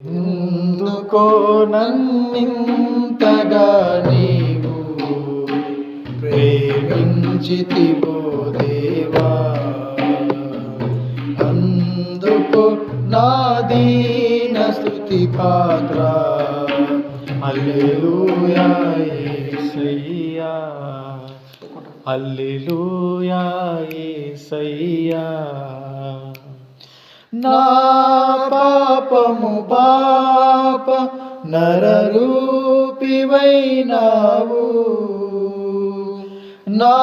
ఎందుకో నన్నింతగా నీవు ప్రేమించితివో దేవా, అందుకో నా దీన స్తుతి పాత్ర. హల్లెలూయా యేసయ్యా, హల్లెలూయా యేసయ్యా. నా పాపము పాప నరరూపివైనావు, నా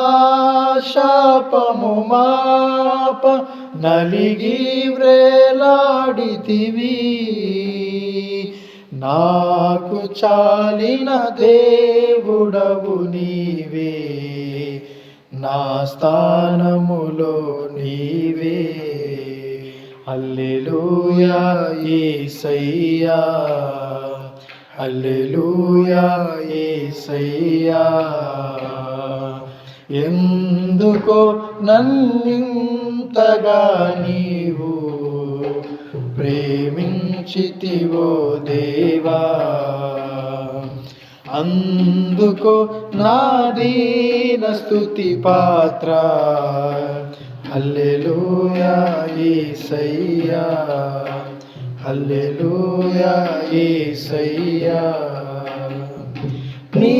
శాపము మాప నలిగి వ్రేలాడితివి. నాకు చాలిన దేవుడవు నీవే, నా స్థానములో నీవే. హల్లెలూయా యేసయ్యా, హల్లెలూయా యేసయ్యా. ఎందుకో నన్నింతగా నీవు ప్రేమించితివో దేవా, అందుకో నా దీన స్తుతి పాత్ర. హల్లెలూయా యేసయ్యా, హల్లెలూయా యేసయ్యా. నీ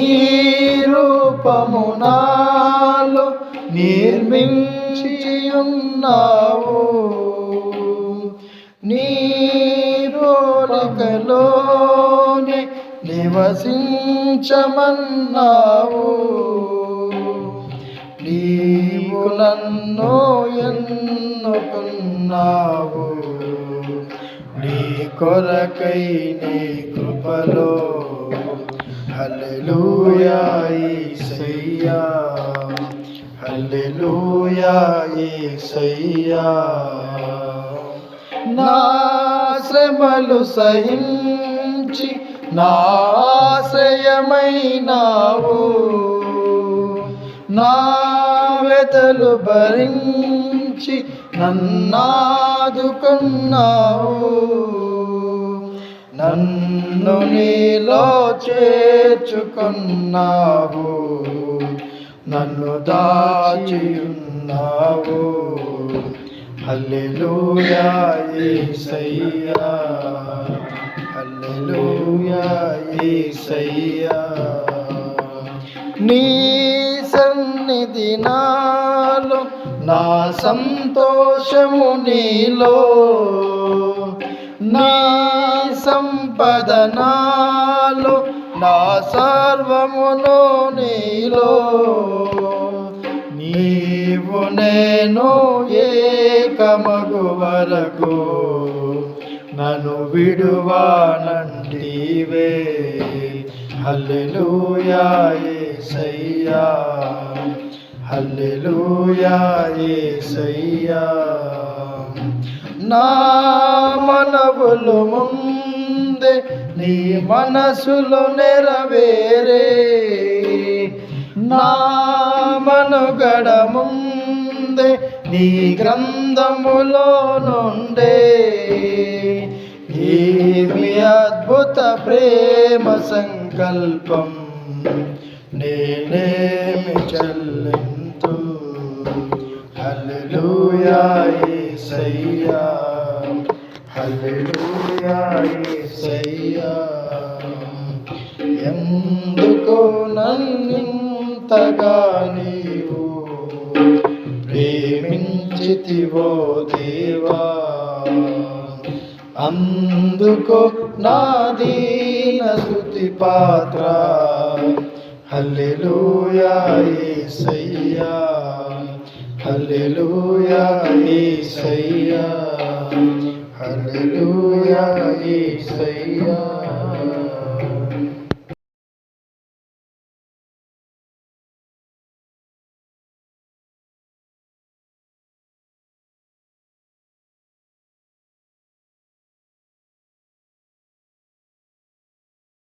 రూపము నాలో నిర్మించియున్నావు, నీ పోలికలోనే నివసించమన్నావు. నీవు నన్ను ఎన్నుకున్నావు, నీ కొరకై నీ కృపలో. హల్లెలూయా యేసయ్యా, హల్లెలూయా యేసయ్యా. నా శ్రమలు సహించి నా ఆశ్రయమైనావు, నా వ్యతలు భరించి నన్నాదుకున్నావు. నన్ను నీలో చేర్చుకున్నావు, నన్ను దాచియున్నావు. హల్లెలూయా యేసయ్యా, హల్లెలూయా యేసయ్యా. నీ సన్నిధి నాలో నా సంతోషము నీలో, నీ సంపద నాలో నా సర్వమును నీలో. నీవు నేను ఏకమగు వరకు నన్ను విడువానంటివే. హల్లెలూయా యేసయ్యా, హల్లెలూయా యేసయ్యా. నా మనవులు ముందే నీ మనసులో నెరవేరే, నా మనుగడ ముందే నీ గ్రంథములో నుండే. ఏమి అద్భుత ప్రేమ సంకల్పం, నేనేమి చెల్లింతు. హల్లెలూయా యేసయ్యా, హల్లెలూయా యేసయ్యా. ఎందుకో నన్నింతగా నీవు ప్రేమించితివో దేవా, అందుకో నా దీన స్తుతి పాత్ర. హల్లెలూయా యేసయ్యా, హల్లెలూయా యేసయ్యా, హల్లెలూయా యేసయ్యా.